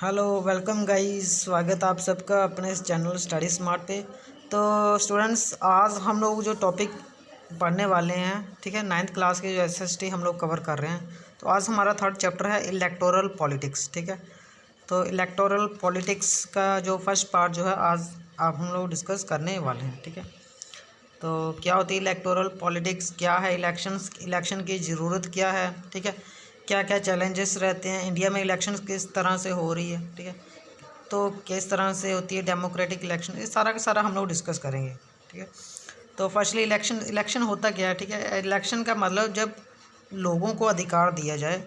Hello welcome guys, स्वागत आप सबका अपने इस चैनल स्टडी स्मार्ट पे। तो स्टूडेंट्स, आज हम लोग जो टॉपिक पढ़ने वाले हैं, ठीक है, 9th क्लास के जो एसएसटी हम लोग कवर कर रहे हैं। तो आज हमारा थर्ड चैप्टर है इलेक्टोरल पॉलिटिक्स, ठीक है। तो इलेक्टोरल पॉलिटिक्स का जो फर्स्ट पार्ट जो है आज आप हम लोग डिस्कस करने वाले हैं, ठीक है। तो क्या होती है इलेक्टोरल पॉलिटिक्स, क्या है इलेक्शन की ज़रूरत क्या है, ठीक है। क्या क्या चैलेंजेस रहते हैं, इंडिया में इलेक्शन किस तरह से हो रही है, ठीक है। तो किस तरह से होती है डेमोक्रेटिक इलेक्शन, ये सारा का सारा हम लोग डिस्कस करेंगे, ठीक है। तो फर्स्टली इलेक्शन होता क्या है, ठीक है। इलेक्शन का मतलब जब लोगों को अधिकार दिया जाए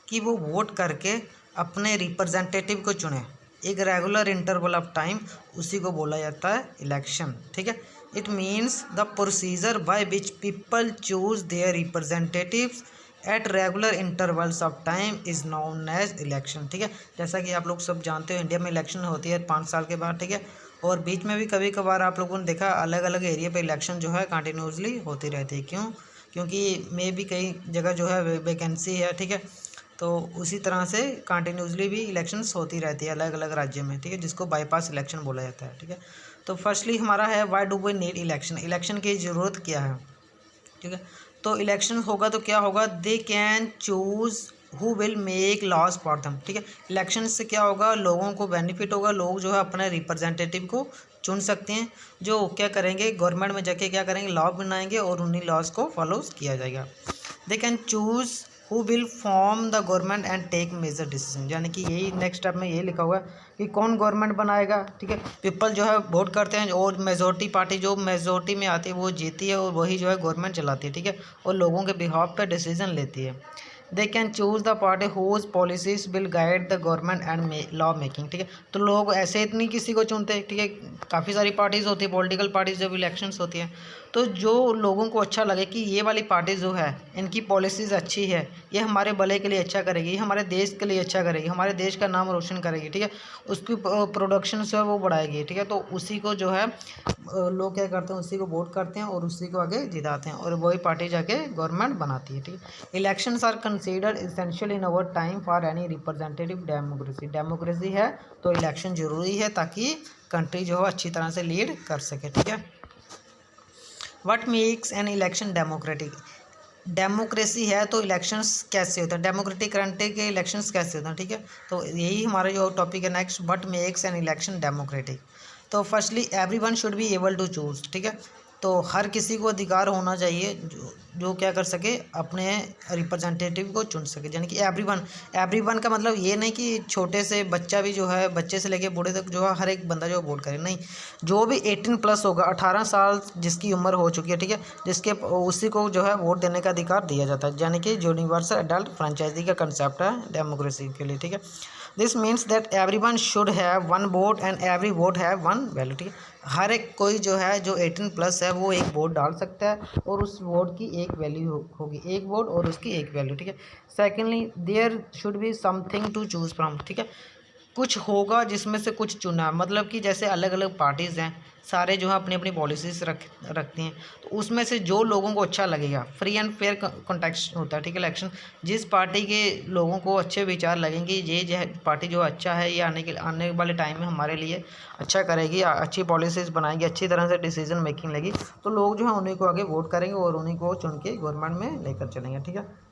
कि वो वोट करके अपने रिप्रेजेंटेटिव को चुने एक रेगुलर इंटरवल ऑफ टाइम, उसी को बोला जाता है इलेक्शन, ठीक है। It means the procedure by which people choose their representatives at regular intervals of time is known as election, ठीक है। जैसा कि आप लोग सब जानते हो, इंडिया में इलेक्शन होती है 5 साल के बाद, ठीक है। और बीच में भी कभी कभार आप लोगों ने देखा अलग अलग एरिया पे इलेक्शन जो है कंटिन्यूसली होती रहती है। क्यों? क्योंकि मे भी कई जगह जो है वैकेंसी है, ठीक है। तो उसी तरह से कंटिन्यूसली भी इलेक्शंस होती रहती है अलग अलग राज्य में, ठीक है, जिसको बाईपास इलेक्शन बोला जाता है, ठीक है। तो फर्स्टली हमारा है why do we need election, election की ज़रूरत क्या है, ठीक है। तो इलेक्शन होगा तो क्या होगा, they can choose who will make laws for them, ठीक है। इलेक्शन से क्या होगा, लोगों को बेनिफिट होगा, लोग जो है अपने रिप्रेजेंटेटिव को चुन सकते हैं, जो क्या करेंगे गवर्नमेंट में जाके क्या करेंगे, लॉ बनाएंगे और उन्हीं लॉज को फॉलो किया जाएगा। They can choose who will form the government and take major decision, यानी कि यही नेक्स्ट स्टेप में यही लिखा हुआ है कि कौन गवर्नमेंट बनाएगा, ठीक है। पीपल जो है वोट करते हैं और मेजोरिटी पार्टी जो मेजोरिटी में आती है वो जीती है और वही जो है गवर्नमेंट चलाती है, ठीक है, और लोगों के बिहाफ पे डिसीजन लेती है। They can choose the party whose policies will guide the government and law making, ठीक है। तो लोग ऐसे इतनी किसी को चुनते, ठीक है, काफ़ी सारी पार्टीज़ होती है, पॉलिटिकल पार्टीज जब इलेक्शंस होती हैं, तो जो लोगों को अच्छा लगे कि ये वाली पार्टी जो है इनकी पॉलिसीज़ अच्छी है, ये हमारे भले के लिए अच्छा करेगी, ये हमारे देश के लिए अच्छा करेगी, हमारे देश का नाम रोशन करेगी, ठीक है, उसकी प्रोडक्शन जो है वो बढ़ाएगी, ठीक है। तो उसी को जो है लोग क्या करते हैं, उसी को वोट करते हैं और उसी को आगे जिताते हैं और वही पार्टी जाके गवर्नमेंट बनाती है, ठीक है। Elections are considered essential in our time for any representative democracy, democracy है तो इलेक्शन ज़रूरी है ताकि कंट्री जो है अच्छी तरह से लीड कर सके, ठीक है। What makes an election democratic, democracy है तो इलेक्शंस कैसे होते हैं, डेमोक्रेटिक कंट्री के इलेक्शंस कैसे होते हैं, ठीक है। तो यही हमारा जो टॉपिक है next, what makes an election democratic. तो firstly everyone should be able to choose, ठीक है। तो हर किसी को अधिकार होना चाहिए जो क्या कर सके, अपने रिप्रेजेंटेटिव को चुन सके, यानी कि एवरीवन। एवरीवन का मतलब ये नहीं कि छोटे से बच्चा भी जो है, बच्चे से लेके बूढ़े तक जो है हर एक बंदा जो वोट करे, नहीं। जो भी 18+ होगा, 18 साल जिसकी उम्र हो चुकी है, ठीक है, जिसके उसी को जो है वोट देने का अधिकार दिया जाता है, यानी कि यूनिवर्सल एडल्ट फ्रेंचाइजी का कंसेप्ट है डेमोक्रेसी के लिए, ठीक है। This means that everyone should have one vote and every vote have one value, ठीक है। हर एक कोई जो है जो 18+ है वो एक वोट डाल सकता है और उस वोट की एक वैल्यू होगी, एक वोट और उसकी एक वैल्यू, ठीक है। Secondly there should be something to choose from, ठीक है, कुछ होगा जिसमें से कुछ चुना, मतलब कि जैसे अलग अलग पार्टीज़ हैं, सारे जो है अपनी अपनी पॉलिसीज रखती हैं, तो उसमें से जो लोगों को अच्छा लगेगा, फ्री एंड फेयर कॉन्टेक्स्ट होता है, ठीक है, इलेक्शन। जिस पार्टी के लोगों को अच्छे विचार लगेंगे, ये पार्टी जो अच्छा है, ये आने वाले टाइम में हमारे लिए अच्छा करेगी, अच्छी पॉलिसीज़ बनाएगी, अच्छी तरह से डिसीजन मेकिंग लेगी, तो लोग जो है उन्हीं को आगे वोट करेंगे और उन्हीं को चुन के गवर्नमेंट में लेकर चलेंगे, ठीक है।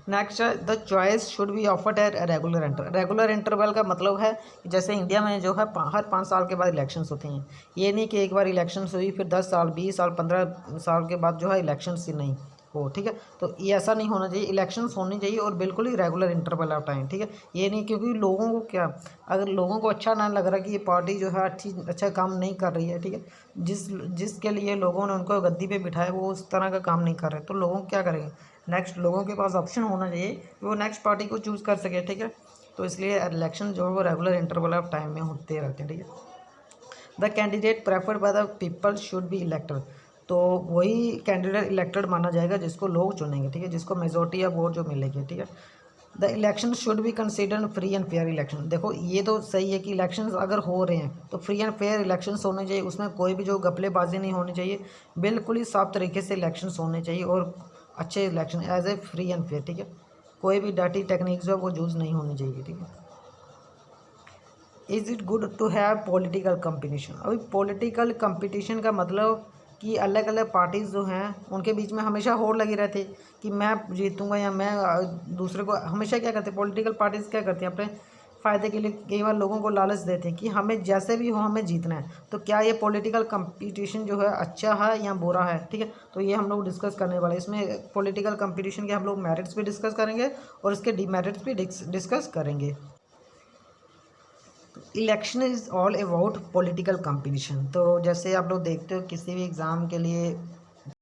नेक्स्ट है the choice should be offered at regular interval का मतलब है कि जैसे इंडिया में जो है हर 5 साल के बाद इलेक्शंस होती हैं। ये नहीं कि एक बार इलेक्शंस हुई फिर 10 साल 20 साल 15 साल के बाद जो है इलेक्शंस ही नहीं हो, ठीक है। तो ये ऐसा नहीं होना चाहिए, इलेक्शंस होनी चाहिए और बिल्कुल ही रेगुलर इंटरवल ऑफ टाइम, ठीक है। ये नहीं क्योंकि लोगों को क्या, अगर लोगों को अच्छा ना लग रहा कि ये पार्टी जो है अच्छा काम नहीं कर रही है, ठीक है, जिसके लिए लोगों ने उनको गद्दी पे बिठाया वो उस तरह का काम नहीं कर रहे, तो लोगों क्या करेंगे, नेक्स्ट लोगों के पास ऑप्शन होना चाहिए कि वो नेक्स्ट पार्टी को चूज़ कर सके, ठीक है। तो इसलिए इलेक्शन जो है वो रेगुलर इंटरवल ऑफ टाइम में होते रहते हैं, ठीक है। The candidate preferred by the people should be elected, तो वही कैंडिडेट इलेक्टेड माना जाएगा जिसको लोग चुनेंगे, ठीक है, जिसको मेजोरिटी या वोट जो मिलेगी, ठीक है। The election should be considered free and fair election, देखो ये तो सही है कि इलेक्शंस अगर हो रहे हैं तो फ्री एंड फेयर इलेक्शंस होने चाहिए, उसमें कोई भी जो घपलेबाजी नहीं होनी चाहिए, बिल्कुल ही साफ तरीके से इलेक्शंस होने चाहिए और अच्छे election as a free and fair, ठीक है। कोई भी डाटी टेक्निक जो है वो यूज़ नहीं होनी चाहिए, ठीक है। Is it good to have political competition. अभी पॉलिटिकल कंपटीशन का मतलब कि अलग अलग पार्टीज़ जो हैं उनके बीच में हमेशा होड़ लगी रहती है कि मैं जीतूंगा या मैं दूसरे को। हमेशा क्या करते हैं पॉलिटिकल पार्टीज़, क्या करती हैं अपने फ़ायदे के लिए कई बार लोगों को लालच देते हैं कि हमें जैसे भी हो हमें जीतना है। तो क्या ये पॉलिटिकल कंपटीशन जो है अच्छा है या बुरा है, ठीक है। तो ये हम लोग डिस्कस करने वाले हैं। इसमें पॉलिटिकल कंपटीशन के हम लोग मेरिट्स भी डिस्कस करेंगे और इसके डीमेरिट्स भी डिस्कस करेंगे। Election is all about political competition. तो जैसे आप लोग देखते हो किसी भी एग्ज़ाम के लिए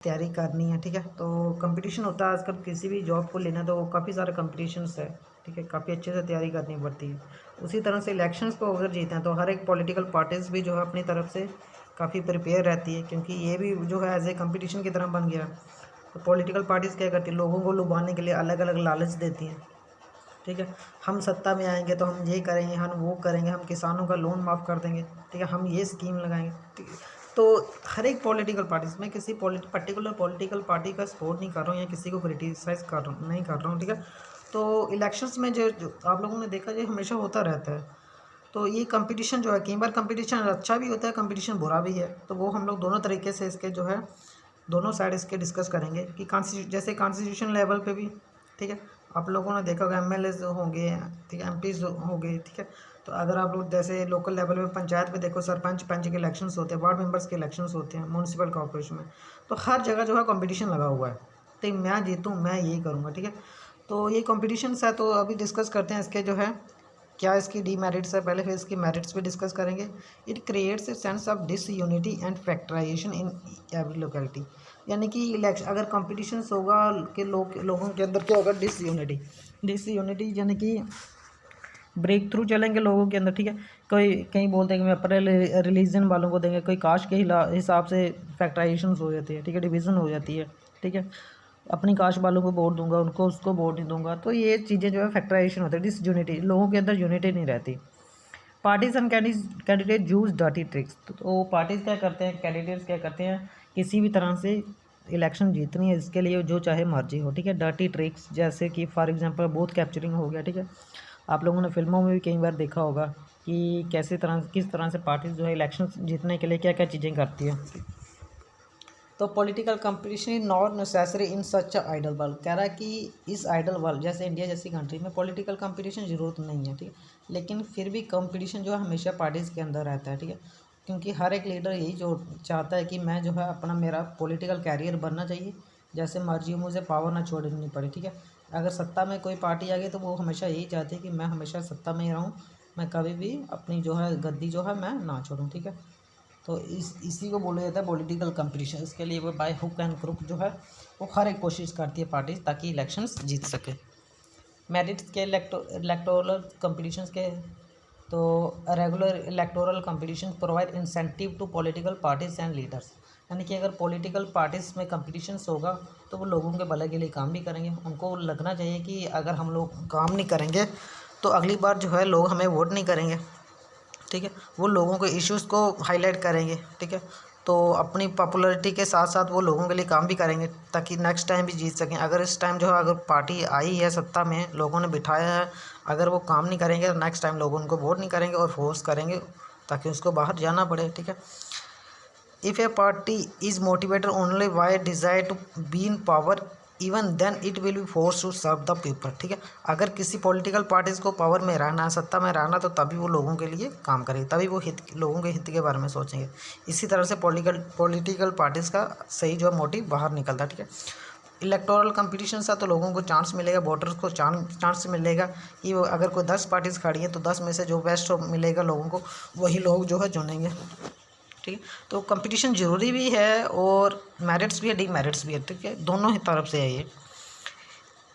तैयारी करनी है, ठीक है, तो कंपटीशन होता है आजकल। किसी भी जॉब को लेना तो काफ़ी सारे कंपटीशंस है, ठीक है, काफ़ी अच्छे से तैयारी करनी पड़ती है। उसी तरह से इलेक्शंस को अगर जीते हैं तो हर एक पॉलिटिकल पार्टीज़ भी जो है अपनी तरफ से काफ़ी प्रिपेयर रहती है, क्योंकि ये भी जो है एज ए कंपटीशन की तरह बन गया। तो पॉलिटिकल पार्टीज़ क्या करती है, लोगों को लुभाने के लिए अलग अलग लालच देती हैं, ठीक है। हम सत्ता में आएंगे तो हम ये करेंगे, हम वो करेंगे, हम किसानों का लोन माफ़ कर देंगे, ठीक है, हम ये स्कीम लगाएंगे, ठीक है। तो हर एक पॉलिटिकल पार्टीज में किसी पर्टिकुलर पॉलिटिकल पार्टी का सपोर्ट नहीं कर रहा हूँ या किसी को क्रिटिसाइज़ कर रहा हूँ, नहीं कर रहा हूँ, ठीक है। तो इलेक्शंस में जो आप लोगों ने देखा ये हमेशा होता रहता है। तो ये कंपटीशन जो है कई बार कंपटीशन अच्छा भी होता है, कंपटीशन बुरा भी है। तो वो हम लोग दोनों तरीके से इसके जो है दोनों साइड इसके डिस्कस करेंगे कि जैसे कॉन्स्टिट्यूशन लेवल पे भी, ठीक है। आप लोगों ने देखा होगा एमएलए होंगे, ठीक है, एमपीज हो गए, ठीक है। तो अगर आप लोग जैसे लोकल लेवल पे पंचायत पे देखो, सरपंच पंच के इलेक्शंस होते हैं, वार्ड मेंबर्स के इलेक्शंस होते हैं, म्यूनसिपल कॉर्पोरेशन में। तो हर जगह जो है कंपटीशन लगा हुआ है, तो मैं जीतूँ मैं यही करूँगा, ठीक है। तो ये कॉम्पिटिशन्स है, तो अभी डिस्कस करते हैं इसके जो है क्या इसकी डीमेरिट्स है पहले, फिर इसकी मेरिट्स भी डिस्कस करेंगे। It creates a sense of disunity and factorization in every locality. यानी कि इलेक्शन अगर कॉम्पिटिशन्स होगा कि लोगों के अंदर क्या होगा, डिसयूनिटी यानी कि ब्रेक थ्रू चलेंगे लोगों के अंदर, ठीक है। कोई कहीं बोलते हैं कि मैं अपने रिलीजन वालों को देंगे, कोई कास्ट के हिसाब से फैक्टराइजेशन हो जाती है, ठीक है, डिवीज़न हो जाती है, ठीक है। अपनी कास्ट वालों को वोट दूंगा, उनको उसको वोट नहीं दूंगा। तो ये चीज़ें जो है फैक्टराइजेशन होता है, डिसयूनिटी, लोगों के अंदर यूनिटी नहीं रहती। Parties and candidate use dirty tricks. तो पार्टीज क्या करते हैं, कैंडिडेट्स क्या करते हैं, किसी भी तरह से इलेक्शन जीतनी है इसके लिए जो चाहे मर्जी हो, ठीक है। डर्टी ट्रिक्स जैसे कि फॉर एग्जांपल बूथ कैप्चरिंग हो गया, ठीक है। आप लोगों ने फिल्मों में भी कई बार देखा होगा कि किस तरह से पार्टीज जो है इलेक्शन जीतने के लिए क्या क्या चीज़ें करती है। तो political competition is not necessary in such ideal world. कह रहा है कि इस आइडल वर्ल्ड जैसे इंडिया जैसी कंट्री में पॉलिटिकल कंपटीशन ज़रूरत नहीं है, ठीक है। लेकिन फिर भी कंपटीशन जो है हमेशा पार्टीज़ के अंदर रहता है, ठीक है। क्योंकि हर एक लीडर यही जो चाहता है कि मैं जो है अपना मेरा पॉलिटिकल कैरियर बनना चाहिए, जैसे मर्जी हो मुझे पावर ना छोड़नी पड़े, ठीक है। अगर सत्ता में कोई पार्टी आ गई तो वो हमेशा यही चाहती है कि मैं हमेशा सत्ता में ही रहूँ, मैं कभी भी अपनी जो है गद्दी जो है मैं ना छोड़ूँ, ठीक है। तो इसी को बोला जाता है पॉलिटिकल कंपटीशन। इसके लिए वो बाय हुक एंड क्रुक जो है वो हर एक कोशिश करती है पार्टी ताकि इलेक्शंस जीत सके। मेरिट्स के इलेक्टोरल कंपटीशंस के, तो regular electoral competition provide incentive to political parties and leaders. यानी कि अगर पॉलिटिकल पार्टीज में कंपटीशंस होगा तो वो लोगों के भले के लिए काम भी करेंगे। उनको लगना चाहिए कि अगर हम लोग काम नहीं करेंगे तो अगली बार जो है लोग हमें वोट नहीं करेंगे, ठीक है। वो लोगों के इश्यूज़ को हाईलाइट करेंगे, ठीक है। तो अपनी पॉपुलैरिटी के साथ साथ वो लोगों के लिए काम भी करेंगे ताकि नेक्स्ट टाइम भी जीत सकें। अगर इस टाइम जो है अगर पार्टी आई है सत्ता में, लोगों ने बिठाया है, अगर वो काम नहीं करेंगे तो नेक्स्ट टाइम लोग उनको वोट नहीं करेंगे और फोर्स करेंगे ताकि उसको बाहर जाना पड़े, ठीक है। If a party is motivated only by desire to be in power, even then it will be force to serve the people, ठीक है। अगर किसी पॉलिटिकल पार्टीज़ को पावर में रहना, सत्ता में रहना, तो तभी वो लोगों के लिए काम करेगी, तभी वो लोगों के हित के बारे में सोचेंगे। इसी तरह से पॉलिटिकल पार्टीज़ का सही जो मोटिव बाहर निकलता है, ठीक है। इलेक्टोरल कंपटीशन सा तो लोगों को चांस मिलेगा, वोटर्स को चांस मिलेगा कि वो अगर कोई 10 पार्टीज़ खड़ी हैं तो 10 में से जो बेस्ट मिलेगा लोगों को वही लोग जो है चुनेंगे, ठीक है। तो कंपटीशन ज़रूरी भी है और मेरिट्स भी है, डीमेरिट्स भी है, ठीक है, दोनों ही तरफ से है ये।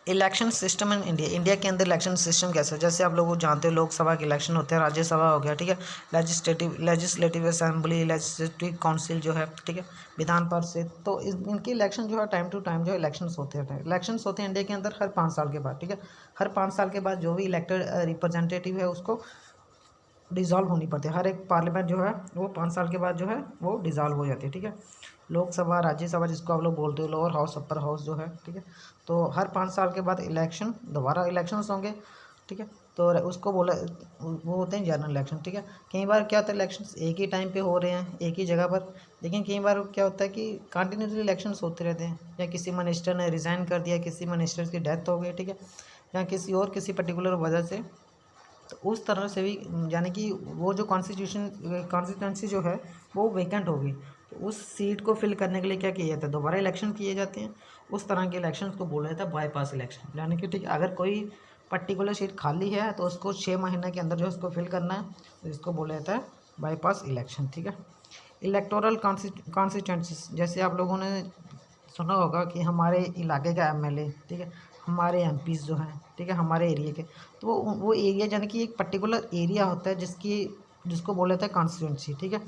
इलेक्शन सिस्टम इन इंडिया के अंदर इलेक्शन सिस्टम कैसा है, जैसे आप लोग जानते हो लोकसभा के इलेक्शन होते हैं, राज्यसभा हो गया, ठीक है, लेजिस्लेटिव असेंबली, लेजिस्लेटिव काउंसिल जो है, ठीक है, विधान परिषद। तो इनके इलेक्शन जो है टाइम टू टाइम जो इलेक्शंस होते हैं, इंडिया के अंदर हर 5 साल के बाद, ठीक है। हर 5 साल के बाद जो भी इलेक्टेड रिप्रेजेंटेटिव है उसको डिज़ोल्व होनी पड़ती है। हर एक पार्लियामेंट जो है वो 5 साल के बाद जो है वो डिज़ोल्व हो जाती है, ठीक है। लोकसभा, राज्यसभा जिसको आप लोग बोलते हो, लोअर हाउस, अपर हाउस जो है, ठीक है। तो हर 5 साल के बाद दोबारा इलेक्शंस होंगे, ठीक है। तो उसको बोला, वो होते हैं जनरल इलेक्शन, ठीक है। कई बार क्या होता है इलेक्शंस एक ही टाइम पे हो रहे हैं एक ही जगह पर, लेकिन कई बार क्या होता है कि कंटिन्यूसली इलेक्शंस होते रहते हैं, या किसी मिनिस्टर ने रिज़ाइन कर दिया, किसी मिनिस्टर की डेथ हो गई, ठीक है, या किसी और किसी पर्टिकुलर वजह से, तो उस तरह से भी यानी कि वो जो कॉन्स्टिट्यूंसी जो है वो वेकेंट होगी, तो उस सीट को फिल करने के लिए क्या किया जाता है, दोबारा इलेक्शन किए जाते हैं। उस तरह के इलेक्शन को बोला जाता है बाईपास इलेक्शन, यानी कि ठीक है, अगर कोई पर्टिकुलर सीट खाली है तो उसको 6 महीने के अंदर जो है उसको फिल करना है, तो इसको बोला जाता है बाईपास इलेक्शन, ठीक है। इलेक्टोरल कॉन्स्टिट्यूंसीज, जैसे आप लोगों ने सुना होगा कि हमारे इलाके का एमएलए, ठीक है, हमारे एमपीज़ जो हैं, ठीक है, हमारे एरिया के, तो वो एरिया यानी कि एक पर्टिकुलर एरिया होता है जिसको बोला जाता है कॉन्स्टिट्यूंसी, ठीक है।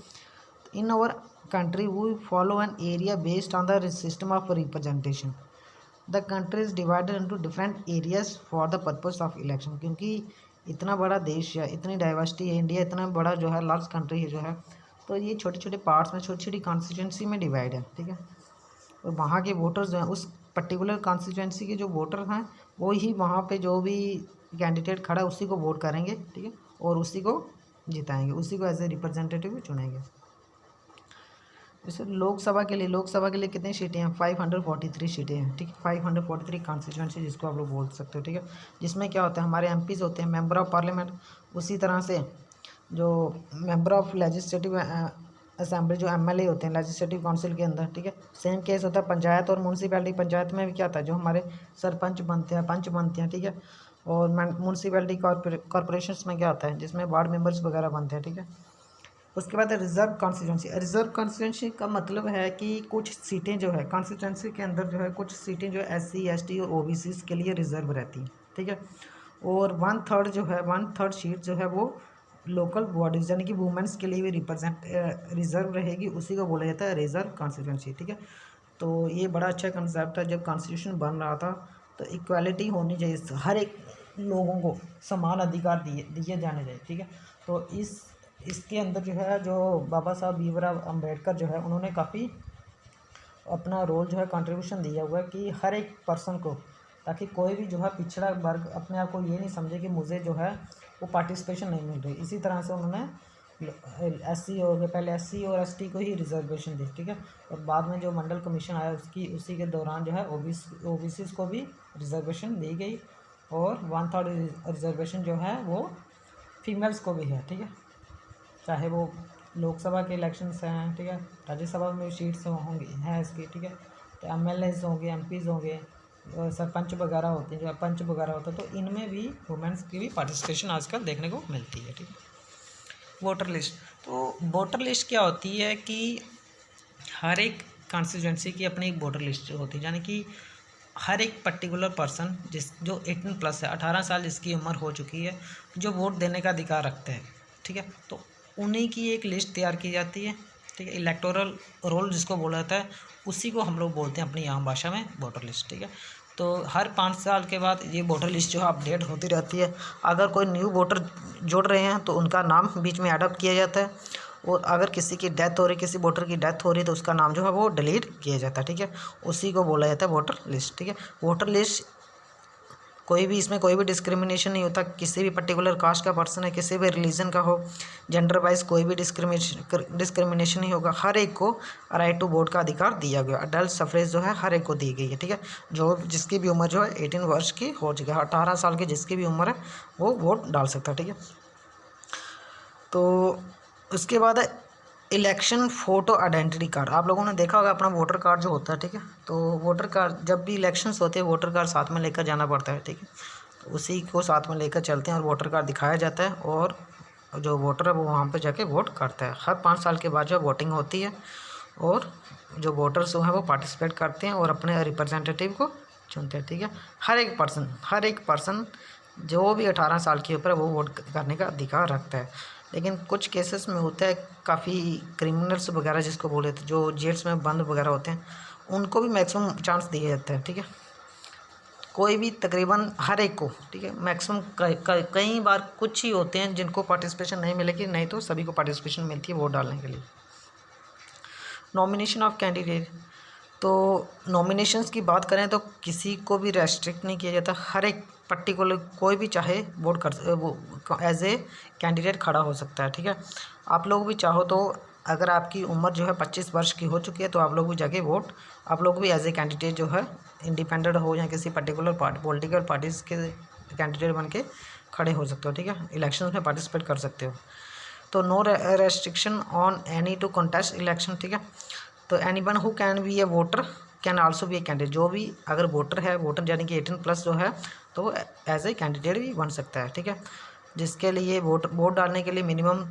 In our country we follow an area based on the system of representation. The country is divided into different areas for the purpose of election, क्योंकि इतना बड़ा देश है, इतनी डाइवर्सिटी है इंडिया, इतना बड़ा जो है लार्ज कंट्री है जो है, तो ये छोटे छोटे पार्ट्स में, छोटी छोटी कॉन्स्टिट्यूंसी में डिवाइड है, ठीक है। और वहाँ के वोटर्स जो हैं, उस पर्टिकुलर कॉन्स्टिट्यूंसी के जो वोटर हैं, वो ही वहाँ पे जो भी कैंडिडेट खड़ा है उसी को वोट करेंगे, ठीक है, और उसी को जिताएंगे, उसी को एज ए रिप्रेजेंटेटिव चुनेंगे। जैसे लोकसभा के लिए कितनी सीटें हैं, 543 सीटें हैं, ठीक है, 543 कॉन्स्टिट्यूंसी जिसको आप लोग बोल सकते हो, ठीक है। जिसमें क्या होता है, हमारे एमपीज़ होते हैं, मेंबर ऑफ पार्लियामेंट, उसी तरह से जो मेंबर ऑफ लेजिस्लेटिव असेंबली जो एमएलए होते हैं लेजिस्लेटिव काउंसिल के अंदर, ठीक है। सेम केस होता है पंचायत और म्यूनसिपैलिटी। पंचायत में भी क्या होता है, जो हमारे सरपंच बनते हैं, पंच बनते हैं, ठीक है। और म्यूनसिपैलिटी कॉरपोरेशंस में क्या होता है, जिसमें वार्ड मेंबर्स वगैरह बनते हैं, ठीक है। उसके बाद रिजर्व कॉन्स्टिट्यूंसी। रिजर्व कॉन्स्टिट्यूंसी का मतलब है कि कुछ सीटें जो है कॉन्स्टिट्यूंसी के अंदर जो है, कुछ सीटें जो है एससी एसटी और ओबीसी के लिए रिजर्व रहती हैं, ठीक है। और 1/3 जो है, 1/3 सीट जो है वो लोकल बॉडीज यानी कि वुमेंस के लिए भी रिजर्व रहेगी, उसी को बोला जाता है रिजर्व कॉन्स्टिट्यूंसी, ठीक है। तो ये बड़ा अच्छा कंसेप्ट था, जब कॉन्स्टिट्यूशन बन रहा था तो इक्वालिटी होनी चाहिए, हर एक लोगों को समान अधिकार दिए जाने चाहिए, ठीक है। तो इसके अंदर जो है, जो बाबा साहब भीमराव अम्बेडकर जो है, उन्होंने काफ़ी अपना रोल जो है कंट्रीब्यूशन दिया हुआ है कि हर एक पर्सन को, ताकि कोई भी जो है पिछड़ा वर्ग अपने आप को ये नहीं समझे कि मुझे जो है वो पार्टिसिपेशन नहीं मिल रही। इसी तरह से उन्होंने एससी हो गए, पहले एससी और एसटी को ही रिजर्वेशन दी, ठीक है। और बाद में जो मंडल कमीशन आया उसी के दौरान जो है ओबीसी को भी रिजर्वेशन दी गई, और 1/3 रिजर्वेशन जो है वो फीमेल्स को भी है, ठीक है। चाहे वो लोकसभा के इलेक्शंस हैं, ठीक है, राज्यसभा में सीट्स होंगी हैं इसकी, ठीक है, तो एमएलएज होंगे, एमपीज़ होंगे, सरपंच वगैरह होते हैं, जो पंच वगैरह होता है, तो इनमें भी वुमेंस की भी पार्टिसिपेशन आजकल देखने को मिलती है, ठीक है। वोटर लिस्ट, तो वोटर लिस्ट क्या होती है कि हर एक कॉन्स्टिट्यूंसी की अपनी एक वोटर लिस्ट होती है, यानी कि हर एक पर्टिकुलर पर्सन जो 18+ है, 18 साल जिसकी उम्र हो चुकी है, जो वोट देने का अधिकार रखते हैं, ठीक है, तो उन्हीं की एक लिस्ट तैयार की जाती है, ठीक है। इलेक्टोरल रोल जिसको बोला जाता है, उसी को हम लोग बोलते हैं अपनी आम भाषा में वोटर लिस्ट, ठीक है। तो हर 5 साल के बाद ये वोटर लिस्ट जो है अपडेट होती रहती है। अगर कोई न्यू वोटर जुड़ रहे हैं तो उनका नाम बीच में एडअप किया जाता है, और अगर किसी की डेथ हो रही, किसी वोटर की डेथ हो रही, तो उसका नाम जो है वो डिलीट किया जाता है, ठीक है। उसी को बोला जाता है वोटर लिस्ट, ठीक है। वोटर लिस्ट इसमें कोई भी डिस्क्रिमिनेशन नहीं होता, किसी भी पर्टिकुलर कास्ट का पर्सन है, किसी भी रिलीजन का हो, जेंडर वाइज कोई भी डिस्क्रिमिनेशन नहीं होगा, हर एक को राइट टू वोट का अधिकार दिया गया। अडल्ट सफरेज जो है हर एक को दी गई है, ठीक है। जो जिसकी भी उम्र जो है 18 वर्ष की हो चुकी है, 18 साल की जिसकी भी उम्र है वो वोट डाल सकता है, ठीक है। तो उसके बाद है इलेक्शन फ़ोटो आइडेंटिटी कार्ड। आप लोगों ने देखा होगा अपना वोटर कार्ड जो होता है, ठीक है। तो वोटर कार्ड जब भी इलेक्शंस होते हैं वोटर कार्ड साथ में लेकर जाना पड़ता है, ठीक है। तो उसी को साथ में लेकर चलते हैं और वोटर कार्ड दिखाया जाता है, और जो वोटर है वो वहाँ पे जाके वोट करता है। हर 5 साल के बाद जो वोटिंग होती है, और जो वोटर्स हैं वो पार्टिसिपेट करते हैं और अपने रिप्रेजेंटेटिव को चुनते हैं, ठीक है। हर एक पर्सन जो भी 18 साल के ऊपर है वो वोट करने का अधिकार रखता है। लेकिन कुछ केसेस में होता है, काफ़ी क्रिमिनल्स वगैरह जिसको बोले थे, जो जेल्स में बंद वगैरह होते हैं, उनको भी मैक्सिमम चांस दिया जाता है, ठीक है। कोई भी तकरीबन हर एक को, ठीक है, मैक्सिमम कई बार कुछ ही होते हैं जिनको पार्टिसिपेशन नहीं मिलेगी, नहीं तो सभी को पार्टिसिपेशन मिलती है वोट डालने के लिए। नॉमिनेशन ऑफ कैंडिडेट, तो नॉमिनेशंस की बात करें तो किसी को भी रेस्ट्रिक्ट नहीं किया जाता, हर एक पर्टिकुलर कोई भी चाहे वोट कर वो एज ए कैंडिडेट खड़ा हो सकता है, ठीक है। आप लोग भी चाहो तो अगर आपकी उम्र जो है 25 वर्ष की हो चुकी है तो आप लोग भी जाके वोट, आप लोग भी एज ए कैंडिडेट जो है इंडिपेंडेंट हो या किसी पर्टिकुलर पॉलिटिकल पार्टीज़ के कैंडिडेट बन के खड़े हो सकते हो, ठीक है। इलेक्शन में पार्टिसिपेट कर सकते हो। तो no restriction on any to contest election, ठीक है। तो anyone who can be a voter can also be a candidate, जो भी अगर वोटर है, वोटर यानी कि 18+ जो है तो एज ए कैंडिडेट भी बन सकता है, ठीक है। जिसके लिए वोट डालने के लिए मिनिमम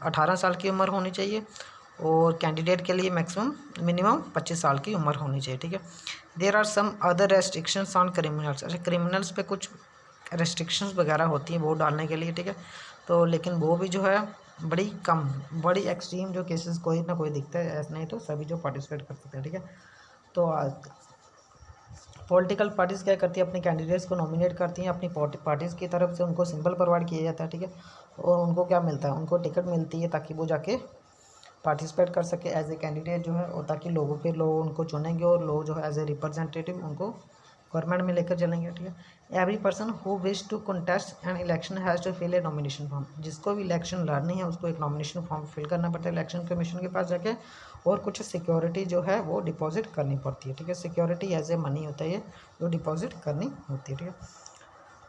18 साल की उम्र होनी चाहिए और कैंडिडेट के लिए मैक्सिमम मिनिमम 25 साल की उम्र होनी चाहिए, ठीक है। There are some other restrictions on criminals, अच्छा क्रिमिनल्स पे कुछ रेस्ट्रिक्शंस वगैरह होती हैं वोट डालने के लिए, ठीक है। तो लेकिन वो भी जो है बड़ी एक्सट्रीम जो केसेस कोई ना कोई दिखता है, ऐसा नहीं तो सभी जो पार्टिसिपेट कर सकते हैं, ठीक है। तो पॉलिटिकल पार्टीज़ क्या करती है, अपने कैंडिडेट्स को नॉमिनेट करती हैं अपनी पार्टीज़ की तरफ से, उनको सिंबल प्रोवाइड किया जाता है, ठीक है। और उनको क्या मिलता है, उनको टिकट मिलती है ताकि वो जाके पार्टिसिपेट कर सके एज ए कैंडिडेट जो है, और ताकि लोग उनको चुनेंगे और लोग जो है एज ए रिप्रेजेंटेटिव उनको गवर्नमेंट में लेकर चलेंगे, ठीक है। Every person who wish to contest an election has to fill a nomination form, जिसको भी इलेक्शन लड़नी है उसको एक नॉमिनेशन फॉर्म फिल करना पड़ता है इलेक्शन कमीशन के पास जाके, और कुछ सिक्योरिटी जो है वो डिपॉजिट करनी पड़ती है, ठीक है। सिक्योरिटी एज ए मनी होता है ये, जो डिपॉजिट करनी होती है, ठीक है।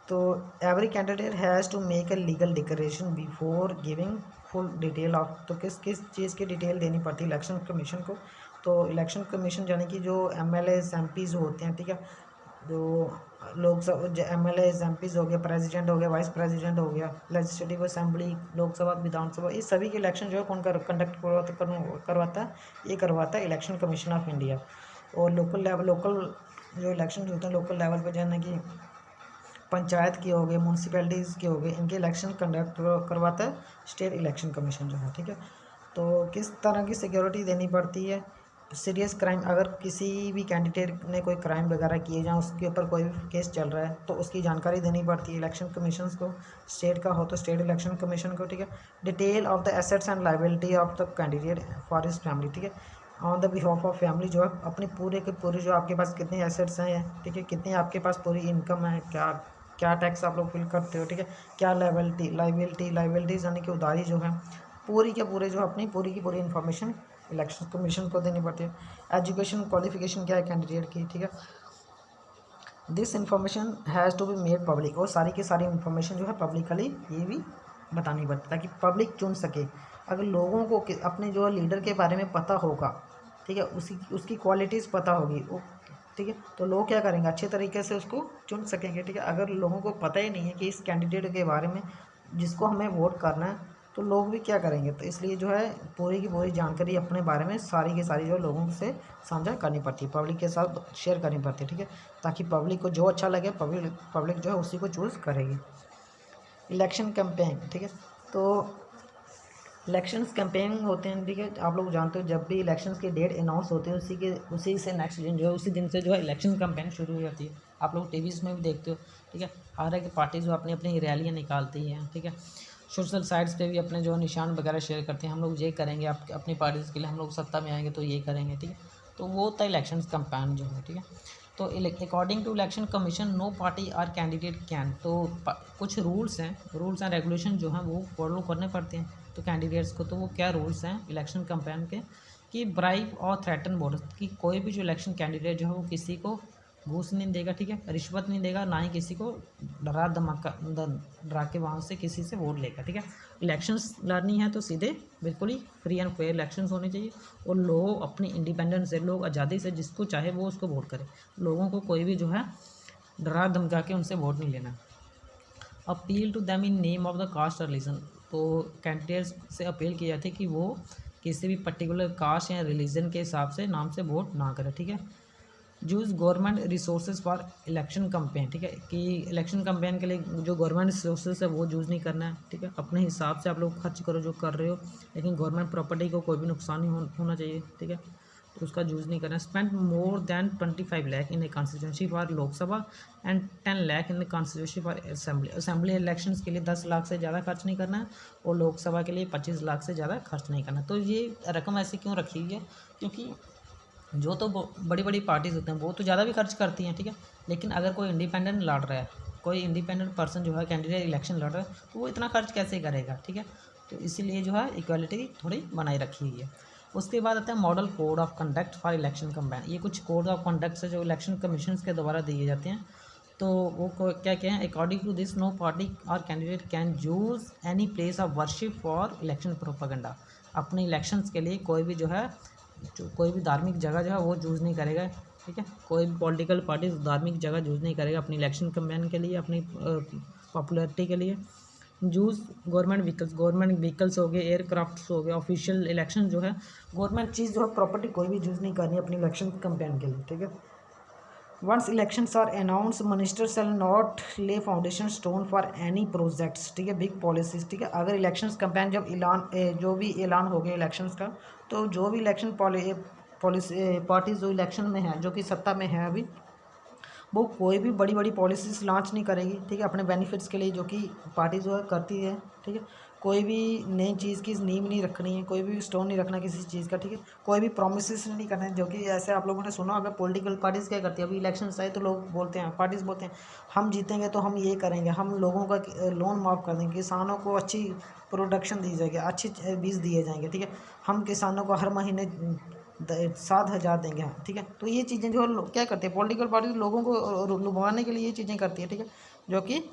तो every candidate has to make a legal declaration before giving full detail of, तो किस किस चीज़ की डिटेल देनी पड़ती है इलेक्शन कमीशन को। तो इलेक्शन कमीशन यानी कि जो MLAs MPs होते हैं, ठीक है, जो लोकसभा MLAs MPs हो गया, प्रेसिडेंट हो गया, वाइस प्रेसिडेंट हो गया, लेजिस्लेटिव असेंबली, लोकसभा, विधानसभा, इस सभी के इलेक्शन जो है कौन कंडक्ट करवाता है, ये करवाता है इलेक्शन कमीशन ऑफ इंडिया। और लोकल जो इलेक्शन होते हैं लोकल लेवल पर, जैसे कि पंचायत के हो गए, म्यूनसिपैलिटीज़ के हो गए, इनके इलेक्शन कंडक्ट करवाता है स्टेट इलेक्शन कमीशन जो है, ठीक है। तो किस तरह की सिक्योरिटी देनी पड़ती है, सीरियस क्राइम, अगर किसी भी कैंडिडेट ने कोई क्राइम वगैरह किए जहाँ उसके ऊपर कोई भी केस चल रहा है तो उसकी जानकारी देनी पड़ती है इलेक्शन कमीशन को, स्टेट का हो तो स्टेट इलेक्शन कमीशन को, ठीक है। Detail of the assets and liability of the candidate for his family, ठीक है। On the behalf of family, जो है अपनी पूरे के पूरे जो आपके पास कितने एसेट्स हैं, ठीक है, कितनी आपके पास पूरी इनकम है, क्या क्या टैक्स आप लोग फिल करते हो, ठीक है, क्या लाइबिलिटीज़ यानी कि उधारी जो है, पूरी के पूरे जो अपनी पूरी की पूरी इन्फॉर्मेशन इलेक्शन कमीशन को देनी पड़ती है। एजुकेशन क्वालिफिकेशन क्या है कैंडिडेट की, ठीक है। This information has to be made public, और सारी की सारी इन्फॉर्मेशन जो है पब्लिकली ये भी बतानी पड़ती है ताकि पब्लिक चुन सके। अगर लोगों को अपने जो लीडर के बारे में पता होगा, ठीक है, उसकी क्वालिटीज़ पता होगी वो, ठीक है, तो लोग क्या करेंगे, अच्छे तरीके से उसको चुन सकेंगे, ठीक है। अगर लोगों को पता ही नहीं है कि इस कैंडिडेट के बारे में जिसको हमें वोट करना है, तो लोग भी क्या करेंगे, तो इसलिए जो है पूरी की पूरी जानकारी अपने बारे में सारी की सारी जो लोगों से साझा करनी पड़ती है, पब्लिक के साथ शेयर करनी पड़ती है, ठीक है, ताकि पब्लिक को जो अच्छा लगे पब्लिक जो है उसी को चूज़ करेगी। इलेक्शन कैंपेन, ठीक है। तो इलेक्शंस कैंपेन होते हैं, ठीक है, आप लोग जानते हो जब भी इलेक्शंस की डेट अनाउंस होती है उसी से नेक्स्ट दिन जो है उसी दिन से जो है इलेक्शन कैंपेन शुरू हो जाती है। आप लोग टीवीज़ में भी देखते हो, ठीक है, हर एक पार्टी जो अपनी अपनी रैलियाँ निकालती हैं, ठीक है। सोशल साइट्स पे भी अपने जो निशान वगैरह शेयर करते हैं, हम लोग ये करेंगे आप अपनी पार्टीज़ के लिए, हम लोग सत्ता में आएंगे तो ये करेंगे, ठीक है। तो वो होता है इलेक्शन कैंपेन जो है, ठीक है। तो according to election commission no party or candidate can, तो कुछ रूल्स एंड रेगुलेशन जो हैं वो फॉलो करने पड़ते हैं तो कैंडिडेट्स को। तो वो क्या रूल्स हैं इलेक्शन कैंपेन के, कि ब्राइब और थ्रेटन वोटर्स, कि कोई भी जो इलेक्शन कैंडिडेट जो है वो किसी को घूस नहीं देगा, ठीक है, रिश्वत नहीं देगा, ना ही किसी को डरा के वहाँ से किसी से वोट लेगा, ठीक है। इलेक्शंस लड़नी है तो सीधे बिल्कुल ही फ्री एंड फेयर इलेक्शंस होने चाहिए, और लोग अपनी इंडिपेंडेंस से, लोग आज़ादी से जिसको चाहे वो उसको वोट करे, लोगों को कोई भी जो है डरा धमका के उनसे वोट नहीं लेना। Appeal to them in name of the caste और रिलीजन, तो कैंडिडेट्स से अपील की जाती है कि वो किसी भी पर्टिकुलर कास्ट या रिलीजन के हिसाब से नाम से वोट ना करें, ठीक है। Use government resources for election campaign, ठीक है, कि इलेक्शन कैंपेन के लिए जो गवर्नमेंट रिसोर्सेज है वो यूज़ नहीं करना है, ठीक है। अपने हिसाब से आप लोग खर्च करो जो कर रहे हो, लेकिन गवर्नमेंट प्रॉपर्टी को कोई भी नुकसान नहीं होना चाहिए, ठीक है, तो उसका यूज़ नहीं करना है। Spend more than 25 lakh in A constituency for Lok Sabha and 10 lakh in the constituency for assembly elections के लिए 10 लाख से ज़्यादा खर्च नहीं करना है, और लोकसभा के लिए 25 लाख से ज़्यादा खर्च नहीं करना। तो ये रकम ऐसी क्यों रखी हुई है, क्योंकि जो तो बड़ी बड़ी पार्टीज़ होते हैं वो तो ज़्यादा भी खर्च करती हैं, ठीक है, लेकिन अगर कोई इंडिपेंडेंट लड़ रहा है कोई इंडिपेंडेंट पर्सन जो है कैंडिडेट इलेक्शन लड़ रहा है तो वो इतना खर्च कैसे करेगा, ठीक है। तो इसीलिए जो है इक्वालिटी थोड़ी बनाई रखी हुई है। उसके बाद आता है model code of conduct for election combine. ये कुछ कोड ऑफ कंडक्ट है जो इलेक्शन कमीशन के द्वारा दिए जाते हैं। तो वो क्या क्या है, according to this no party और candidate can use any place of worship for election propaganda. अपने इलेक्शंस के लिए कोई भी जो है कोई भी धार्मिक जगह जो है वो यूज़ नहीं करेगा, ठीक है। कोई भी पॉलिटिकल पार्टी धार्मिक जगह यूज़ नहीं करेगा अपनी इलेक्शन कैंपेन के लिए, अपनी पॉपुलैरिटी के लिए। यूज़ गवर्नमेंट व्हीकल्स हो गए, एयरक्राफ्ट्स हो गए। ऑफिशियल इलेक्शन जो है गवर्नमेंट चीज़ जो है प्रॉपर्टी कोई भी यूज़ नहीं करनी अपनी इलेक्शन कैंपेन के लिए, ठीक है। Once elections are announce minister shall not lay foundation stone for any projects, ठीक है, बिग पॉलिसीज, ठीक है। अगर इलेक्शंस कैंपेन जब जो भी ऐलान हो गया इलेक्शंस का, तो जो भी इलेक्शन पॉलिसी पार्टीज जो इलेक्शन में है, जो कि सत्ता में है अभी, वो कोई भी बड़ी बड़ी पॉलिसीज लॉन्च नहीं करेगी, ठीक है, अपने बेनिफिट्स के लिए, जो कि पार्टी जो है करती है, ठीक है। कोई भी नई चीज़ की नींव नहीं रखनी है, कोई भी स्टोन नहीं रखना किसी चीज़ का, ठीक है। कोई भी प्रोमिस नहीं करना है, जो कि ऐसे आप लोगों ने सुना होगा पॉलिटिकल पार्टीज़ क्या करती है, अभी इलेक्शन आए तो लोग बोलते हैं, पार्टीज़ बोलते हैं हम जीतेंगे तो हम ये करेंगे, हम लोगों का लोन माफ़ कर देंगे, किसानों को अच्छी प्रोडक्शन दी जाएगी, अच्छे बीज दिए जाएंगे, ठीक है। हम किसानों को हर महीने 7,000 देंगे, ठीक है। तो ये चीज़ें जो क्या करती है पॉलिटिकल पार्टी, लोगों को लुभाने के लिए ये चीज़ें करती है, ठीक है, जो कि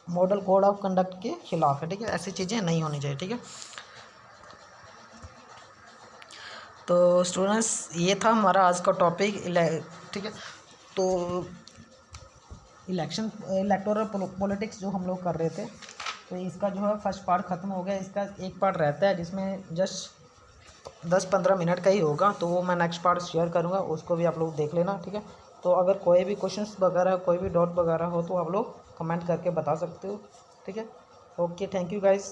मॉडल कोड ऑफ कंडक्ट के खिलाफ है, ठीक है। ऐसी चीज़ें नहीं होनी चाहिए, ठीक है। तो स्टूडेंट्स ये था हमारा आज का टॉपिक, ठीक है। तो इलेक्टोरल पॉलिटिक्स जो हम लोग कर रहे थे, तो इसका जो है फर्स्ट पार्ट ख़त्म हो गया। इसका एक पार्ट रहता है जिसमें जस्ट 10-15 मिनट का ही होगा, तो वो मैं नेक्स्ट पार्ट शेयर करूँगा, उसको भी आप लोग देख लेना, ठीक है। तो अगर कोई भी क्वेश्चंस वगैरह, कोई भी डाउट वगैरह हो तो आप लोग कमेंट करके बता सकते हो, ठीक है। Okay, thank you guys.